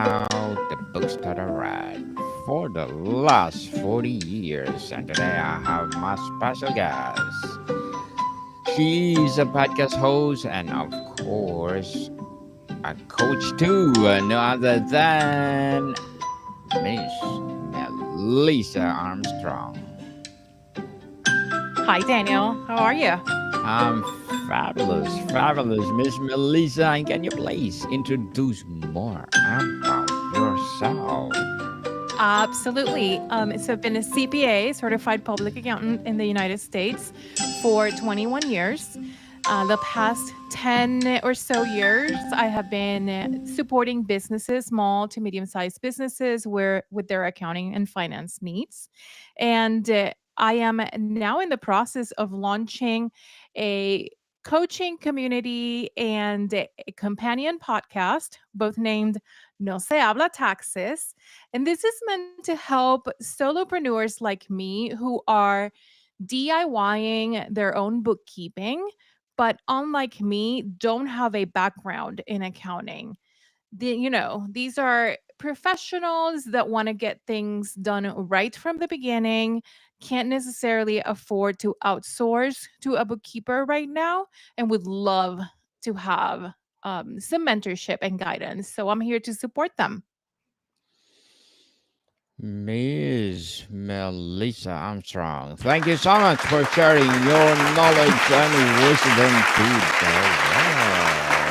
Now the bookstore read for the last 40 years, and today I have my special guest. She's a podcast host and, of course, a coach too, no other than Miss Melissa Armstrong. Hi, Daniel. How are you? I'm fabulous, fabulous, Miss Melissa. And can you please introduce more about yourself? Absolutely. So I've been a CPA, certified public accountant in the United States for 21 years. The past 10 or so years, I have been supporting businesses, small to medium sized businesses, where with their accounting and finance needs. And I am now in the process of launching a coaching community and a companion podcast, both named No Se Habla Taxes. And this is meant to help solopreneurs like me who are DIYing their own bookkeeping, but unlike me, don't have a background in accounting. These are professionals that want to get things done right from the beginning, can't necessarily afford to outsource to a bookkeeper right now, and would love to have some mentorship and guidance. So I'm here to support them. Miss Melissa Armstrong, thank you so much for sharing your knowledge and wisdom to the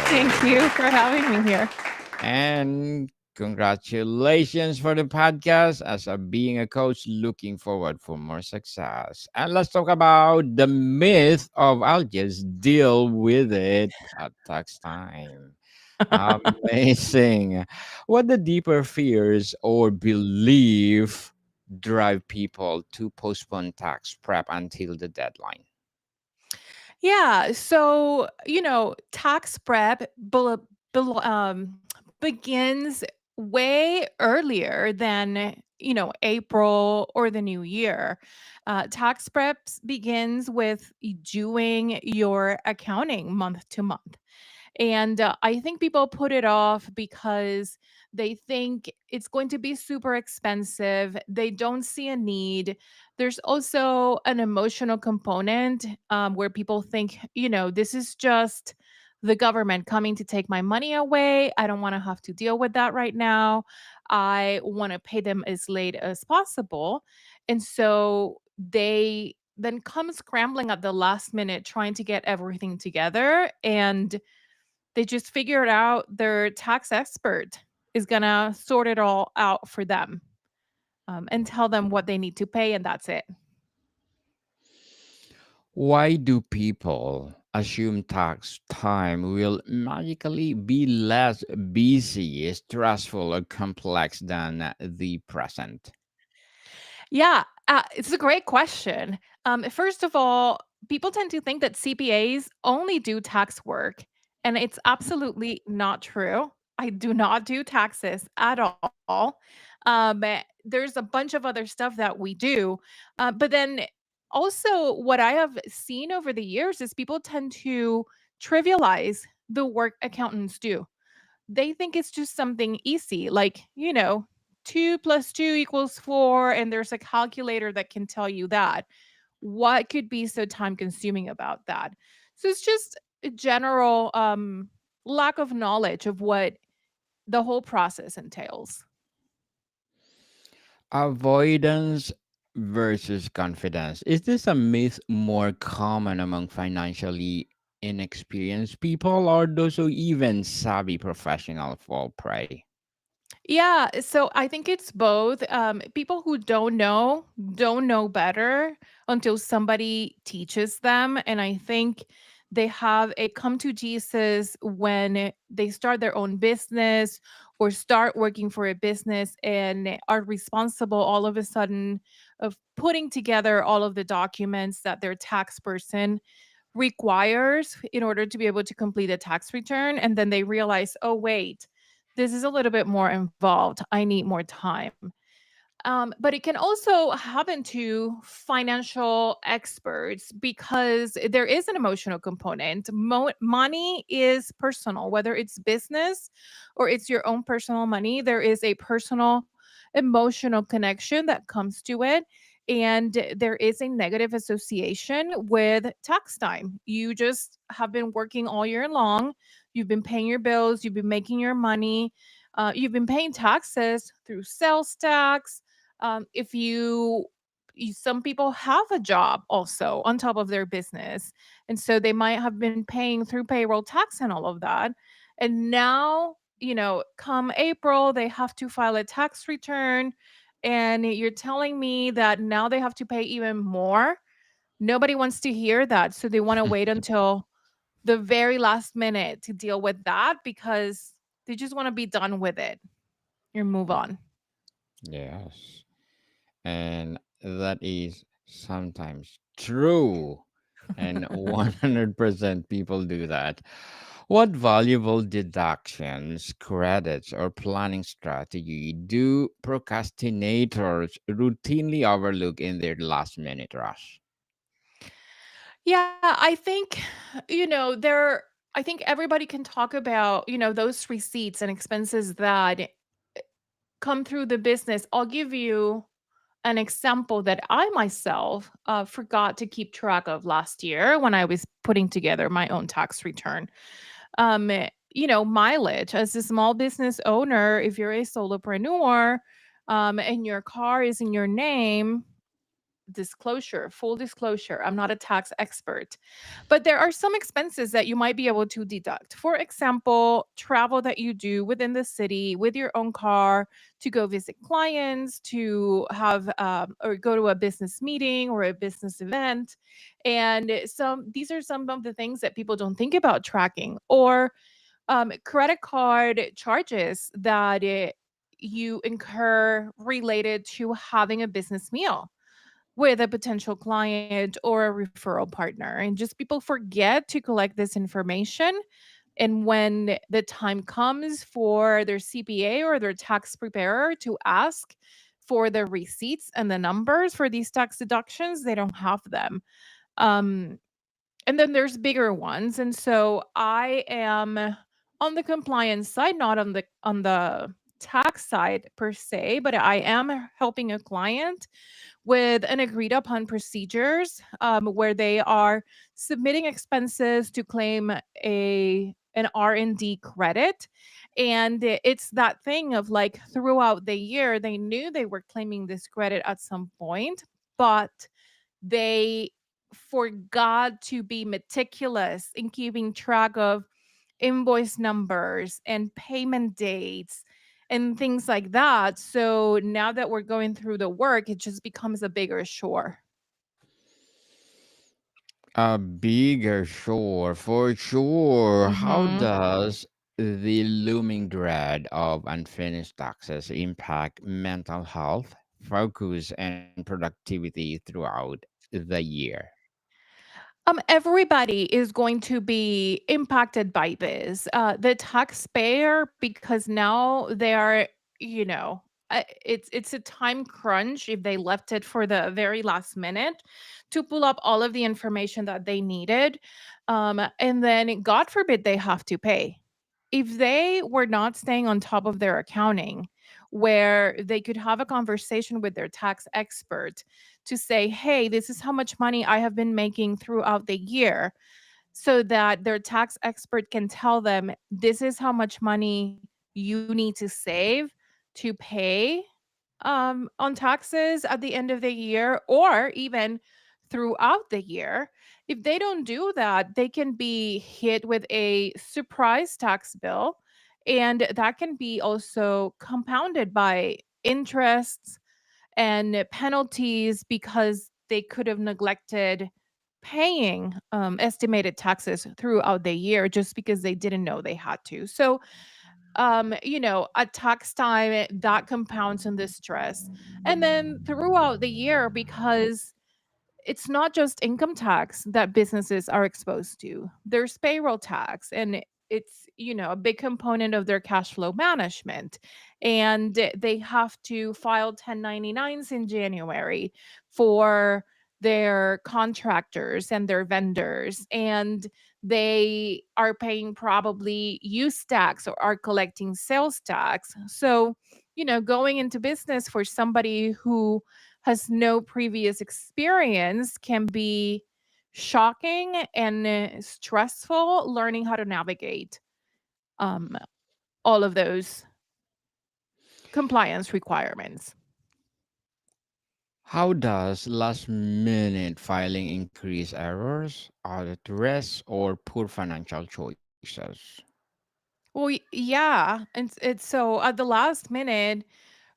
Thank world. you for having me here. And congratulations for the podcast as a being a coach. Looking forward for more success. And let's talk about the myth of I'll just deal with it at tax time. Amazing. What the deeper fears or belief drive people to postpone tax prep until the deadline? Yeah. So, tax prep begins way earlier than, April or the new year. Tax preps begins with doing your accounting month to month. And I think people put it off because they think it's going to be super expensive. They don't see a need. There's also an emotional component where people think, this is just the government coming to take my money away. I don't want to have to deal with that right now. I want to pay them as late as possible. And so they then come scrambling at the last minute trying to get everything together, and they just figured out their tax expert is going to sort it all out for them, and tell them what they need to pay, and that's it. Why do people assume tax time will magically be less busy, stressful, or complex than the present? Yeah, it's a great question. First of all, people tend to think that CPAs only do tax work, and it's absolutely not true. I do not do taxes at all. There's a bunch of other stuff that we do. But then also, what I have seen over the years is people tend to trivialize the work accountants do. They think it's just something easy, like, 2 plus 2 equals 4, and there's a calculator that can tell you that. What could be so time consuming about that? So it's just a general lack of knowledge of what the whole process entails. Avoidance versus confidence. Is this a myth more common among financially inexperienced people, or those who even savvy professional fall prey? Yeah, so I think it's both. People who don't know better until somebody teaches them. And I think they have a come to Jesus when they start their own business or start working for a business and are responsible all of a sudden of putting together all of the documents that their tax person requires in order to be able to complete a tax return. And then they realize, oh, wait, this is a little bit more involved. I need more time. But it can also happen to financial experts because there is an emotional component. Money is personal, whether it's business or it's your own personal money. There is a personal emotional connection that comes to it. And there is a negative association with tax time. You just have been working all year long. You've been paying your bills. You've been making your money. You've been paying taxes through sales tax, if some people have a job also on top of their business, and so they might have been paying through payroll tax and all of that, and now come April they have to file a tax return, and you're telling me that now they have to pay even more. Nobody wants to hear that, so they want to wait until the very last minute to deal with that because they just want to be done with it and move on. Yes. And that is sometimes true. And 100% people do that. What valuable deductions, credits, or planning strategy do procrastinators routinely overlook in their last minute rush? Yeah, I think, there I think everybody can talk about, those receipts and expenses that come through the business. I'll give you an example that I myself forgot to keep track of last year when I was putting together my own tax return. Mileage as a small business owner, if you're a solopreneur, and your car is in your name, disclosure, full disclosure, I'm not a tax expert, but there are some expenses that you might be able to deduct. For example, travel that you do within the city with your own car to go visit clients, to have or go to a business meeting or a business event. And these are some of the things that people don't think about tracking, or credit card charges that you incur related to having a business meal with a potential client or a referral partner. And just people forget to collect this information. And when the time comes for their CPA or their tax preparer to ask for the receipts and the numbers for these tax deductions, they don't have them. Um, and then there's bigger ones. And so I am on the compliance side, not on the tax side per se, but I am helping a client with an agreed upon procedures, where they are submitting expenses to claim an R&D credit. And it's that thing of like throughout the year they knew they were claiming this credit at some point, but they forgot to be meticulous in keeping track of invoice numbers and payment dates and things like that. So now that we're going through the work, it just becomes a bigger chore. A bigger shore, for sure. How Mhm. does the looming dread of unfinished taxes impact mental health, focus, and productivity throughout the year? Everybody is going to be impacted by this. The taxpayer, because now they are, you know, it's a time crunch if they left it for the very last minute to pull up all of the information that they needed, and then God forbid they have to pay. If they were not staying on top of their accounting, where they could have a conversation with their tax expert to say, hey, this is how much money I have been making throughout the year, so that their tax expert can tell them, this is how much money you need to save to pay on taxes at the end of the year, or even throughout the year. If they don't do that, they can be hit with a surprise tax bill. And that can be also compounded by interests and penalties because they could have neglected paying estimated taxes throughout the year just because they didn't know they had to. So, at tax time, that compounds in the stress. And then throughout the year, because it's not just income tax that businesses are exposed to, there's payroll tax. And it's, a big component of their cash flow management. And they have to file 1099s in January for their contractors and their vendors. And they are paying probably use tax or are collecting sales tax. So, going into business for somebody who has no previous experience can be shocking and stressful learning how to navigate um, all of those compliance requirements. How does last minute filing increase errors, audit risks, or poor financial choices? Well, yeah. And it's so at the last minute,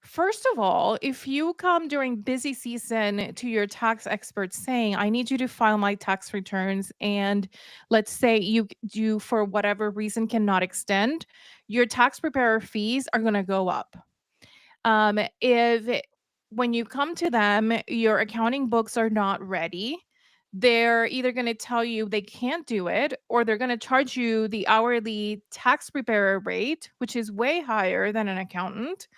first of all, if you come during busy season to your tax expert saying, I need you to file my tax returns, and let's say you, for whatever reason, cannot extend, your tax preparer fees are going to go up. If when you come to them, your accounting books are not ready, they're either going to tell you they can't do it, or they're going to charge you the hourly tax preparer rate, which is way higher than an accountant.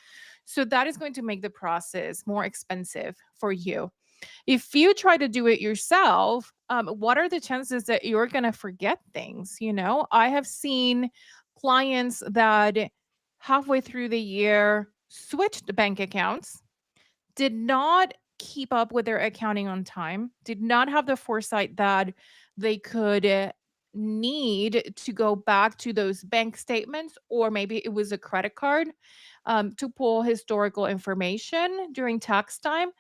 So that is going to make the process more expensive for you. If you try to do it yourself, what are the chances that you're going to forget things? I have seen clients that halfway through the year switched bank accounts, did not keep up with their accounting on time, did not have the foresight that they could need to go back to those bank statements, or maybe it was a credit card, to pull historical information during tax time.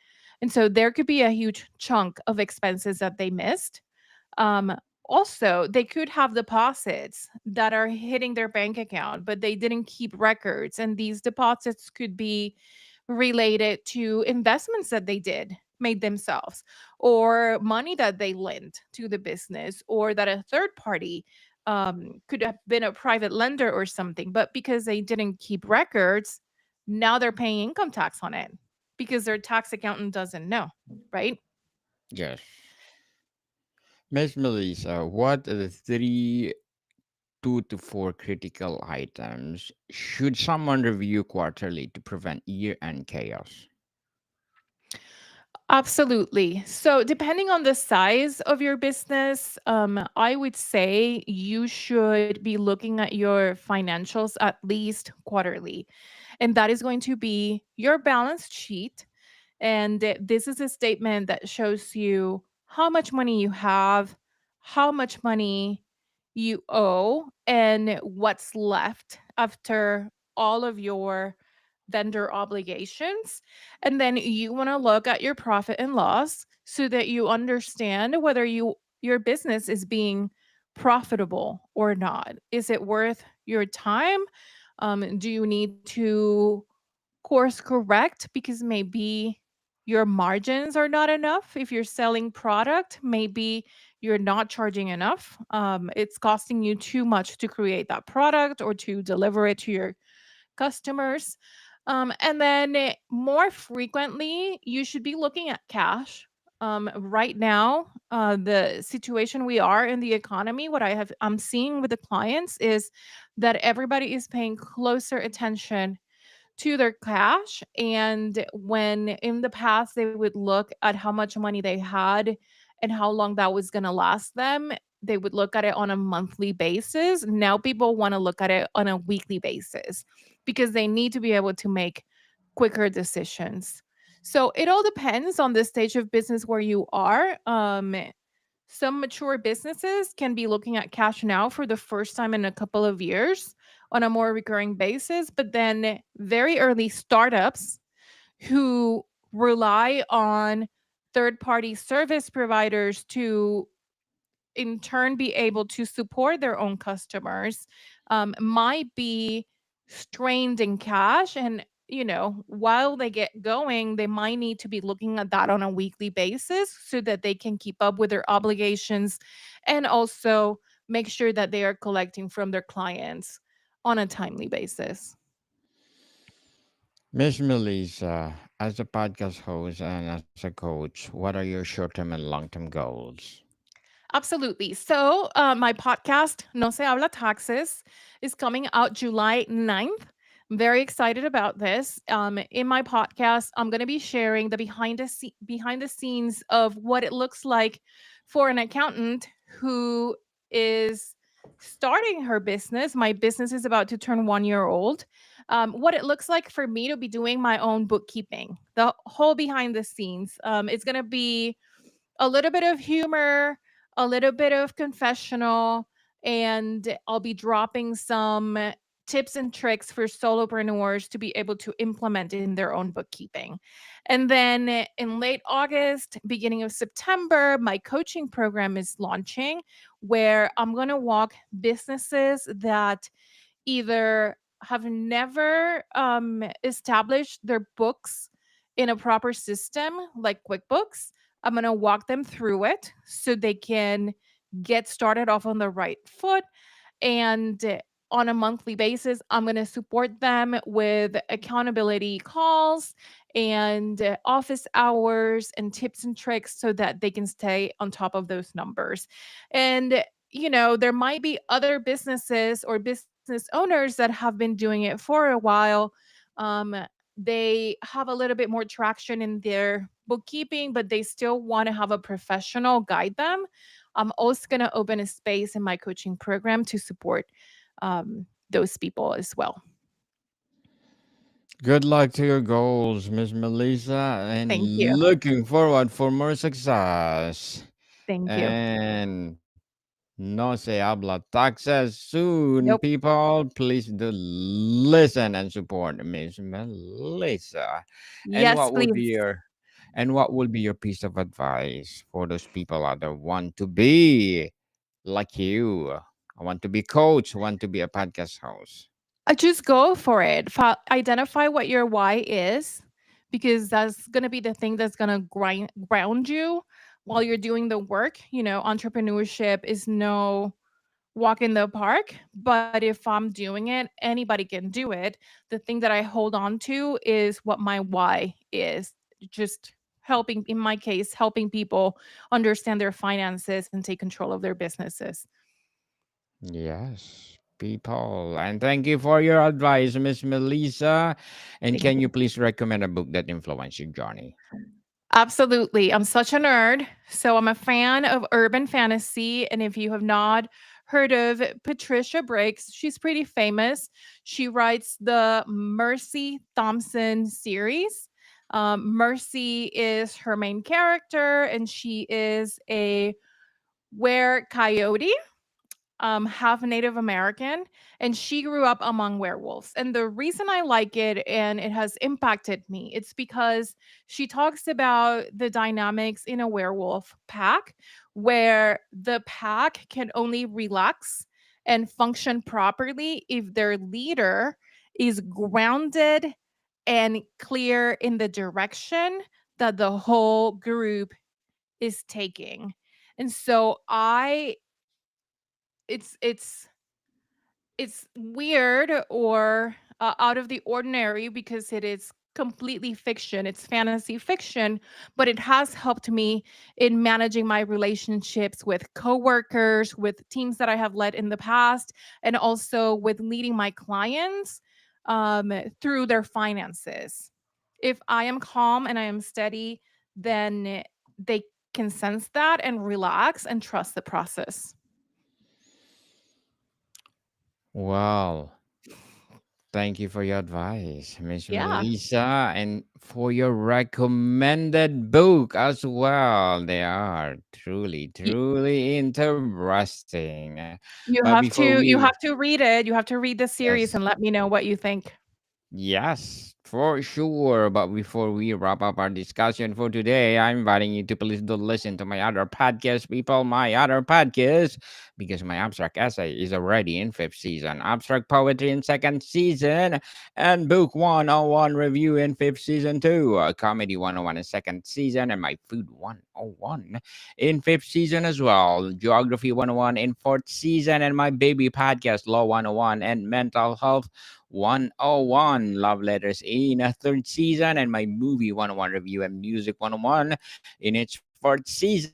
And so there could be a huge chunk of expenses that they missed. Um, Also, they could have deposits that are hitting their bank account, but they didn't keep records. And these deposits could be related to investments that they made themselves, or money that they lent to the business, or that a third party could have been a private lender or something. But because they didn't keep records, now they're paying income tax on it because their tax accountant doesn't know, right? Yes. Miss Melissa, what are the three, two to four critical items should someone review quarterly to prevent year end chaos? Absolutely. So, depending on the size of your business, I would say you should be looking at your financials at least quarterly. And that is going to be your balance sheet. And this is a statement that shows you how much money you have, how much money you owe, and what's left after all of your vendor obligations. And then you want to look at your profit and loss so that you understand whether your business is being profitable or not. Is it worth your time? Do you need to course correct because maybe your margins are not enough? If you're selling product, maybe you're not charging enough. It's costing you too much to create that product or to deliver it to your customers. And then more frequently, you should be looking at cash. Right now, the situation we are in the economy, I'm seeing with the clients is that everybody is paying closer attention to their cash. And when in the past they would look at how much money they had and how long that was going to last them, they would look at it on a monthly basis. Now people want to look at it on a weekly basis because they need to be able to make quicker decisions. So it all depends on the stage of business where you are. Some mature businesses can be looking at cash now for the first time in a couple of years on a more recurring basis, but then very early startups who rely on third party service providers to in turn be able to support their own customers might be strained in cash. And while they get going, they might need to be looking at that on a weekly basis so that they can keep up with their obligations and also make sure that they are collecting from their clients on a timely basis. Miss Melissa, as a podcast host and as a coach, what are your short term and long term goals? Absolutely. So, my podcast, No Se Habla Taxes, is coming out July 9th. I'm very excited about this. In my podcast, I'm going to be sharing the behind the scenes of what it looks like for an accountant who is starting her business. My business is about to turn 1 year old. What it looks like for me to be doing my own bookkeeping, the whole behind the scenes. It's going to be a little bit of humor, a little bit of confessional, and I'll be dropping some tips and tricks for solopreneurs to be able to implement in their own bookkeeping. And then in late August, beginning of September, my coaching program is launching where I'm going to walk businesses that either have never established their books in a proper system like QuickBooks. I'm going to walk them through it so they can get started off on the right foot. And on a monthly basis, I'm going to support them with accountability calls and office hours and tips and tricks so that they can stay on top of those numbers. And, there might be other businesses or business owners that have been doing it for a while. Um, they have a little bit more traction in their bookkeeping, but they still want to have a professional guide them. I'm also going to open a space in my coaching program to support those people as well. Good luck to your goals, Miss Melissa, Thank you. and looking forward for more success. Thank you. And no se habla taxes soon, Nope. people. Please do listen and support Miss Melissa. And Yes, what will be please. your piece of advice for those people out there want to be like you? I want to be coach, want to be a podcast host. Just go for it. Identify what your why is, because that's going to be the thing that's going to ground you while you're doing the work. Entrepreneurship is no walk in the park, but if I'm doing it, anybody can do it. The thing that I hold on to is what my why is. Just helping, in my case, helping people understand their finances and take control of their businesses. Yes, people. And thank you for your advice, Miss Melissa. And Thank can you. you please recommend a book that influenced your journey? Absolutely. I'm such a nerd. So I'm a fan of urban fantasy. And if you have not heard of Patricia Briggs, she's pretty famous. She writes the Mercy Thompson series. Mercy is her main character, and she is a were coyote, half Native American, and she grew up among werewolves. And the reason I like it and it has impacted me, it's because she talks about the dynamics in a werewolf pack where the pack can only relax and function properly if their leader is grounded and clear in the direction that the whole group is taking. And so I it's it's weird or out of the ordinary because it is completely fiction. It's fantasy fiction, but it has helped me in managing my relationships with coworkers, with teams that I have led in the past, and also with leading my clients through their finances. If I am calm and I am steady, then they can sense that and relax and trust the process. Well, thank you for your advice, Miss Yeah. Melissa, and for your recommended book as well. They are truly, truly interesting. But before You we, have to read it. You have to read the series yes, and let me know what you think. yes, for sure. But before we wrap up our discussion for today, I'm inviting you to please do listen to my other podcast, people. My other podcast, because my abstract essay is already in fifth season, abstract poetry in second season, and book 101 review in fifth season too, comedy 101 in second season, and my food 101 in fifth season as well, geography 101 in fourth season, and my baby podcast law 101 and mental health 101 Love Letters in a third season, and my movie 101 review and music 101 in its fourth season,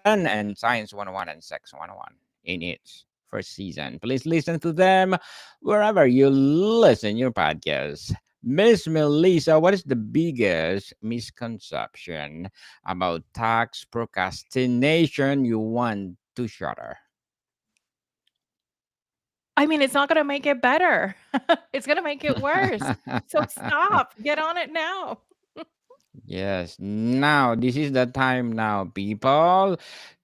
and Science 101 and Sex 101 in its first season. Please listen to them wherever you listen your podcast. Miss Melissa, what is the biggest misconception about tax procrastination you want to shatter? I mean, it's not gonna make it better. It's gonna make it worse. So stop. Get on it now. Yes, now this is the time now, people,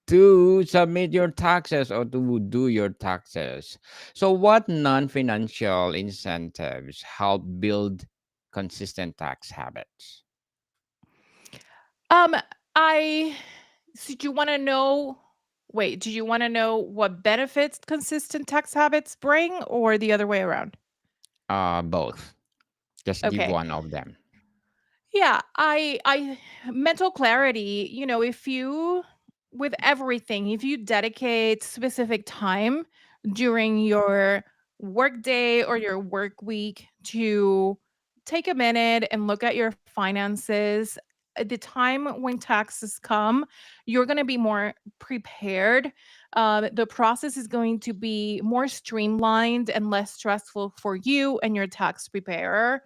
to submit your taxes or to do your taxes. So, what non financial incentives help build consistent tax habits? Um, I so do you wanna know wait, do you wanna know what benefits consistent tax habits bring or the other way around? Both. Just give Okay. one of them. Yeah, I mental clarity, if you with everything, if you dedicate specific time during your work day or your work week to take a minute and look at your finances, at the time when taxes come, you're going to be more prepared. The process is going to be more streamlined and less stressful for you and your tax preparer,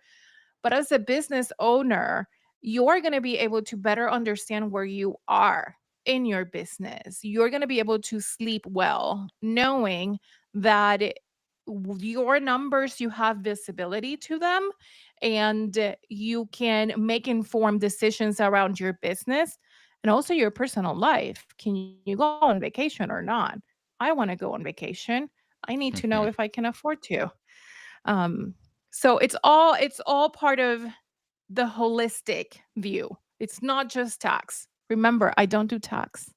but as a business owner, you're going to be able to better understand where you are in your business. You're going to be able to sleep well, knowing that your numbers, you have visibility to them, and you can make informed decisions around your business and also your personal life. Can you go on vacation or not? I want to go on vacation. I need to know if I can afford to. Um, so it's all part of the holistic view. It's not just tax. Remember, I don't do tax.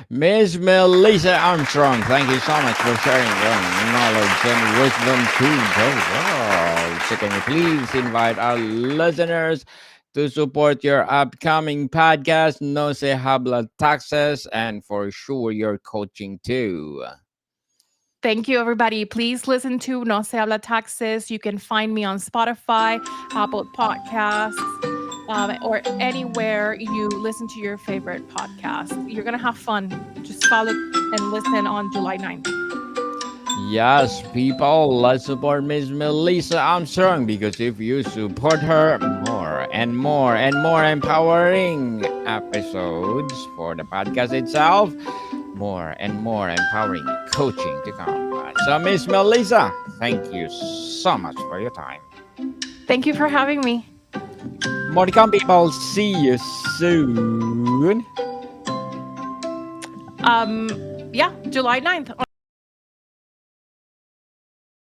Miss Melissa Armstrong, thank you so much for sharing your knowledge and wisdom to the world. So, can you please invite our listeners to support your upcoming podcast, No Se Habla Taxes, and for sure your coaching too? Thank you, everybody. Please listen to No Se Habla Taxes. You can find me on Spotify, Apple Podcasts, or anywhere you listen to your favorite podcast. You're going to have fun. Just follow and listen on July 9th. Yes, people, let's support Miss Melissa Armstrong because if you support her, more and more and more empowering episodes for the podcast itself, more and more empowering coaching to come. So, Miss Melissa, thank you so much for your time. Thank you for having me. More to come, people. See you soon. Yeah, July 9th on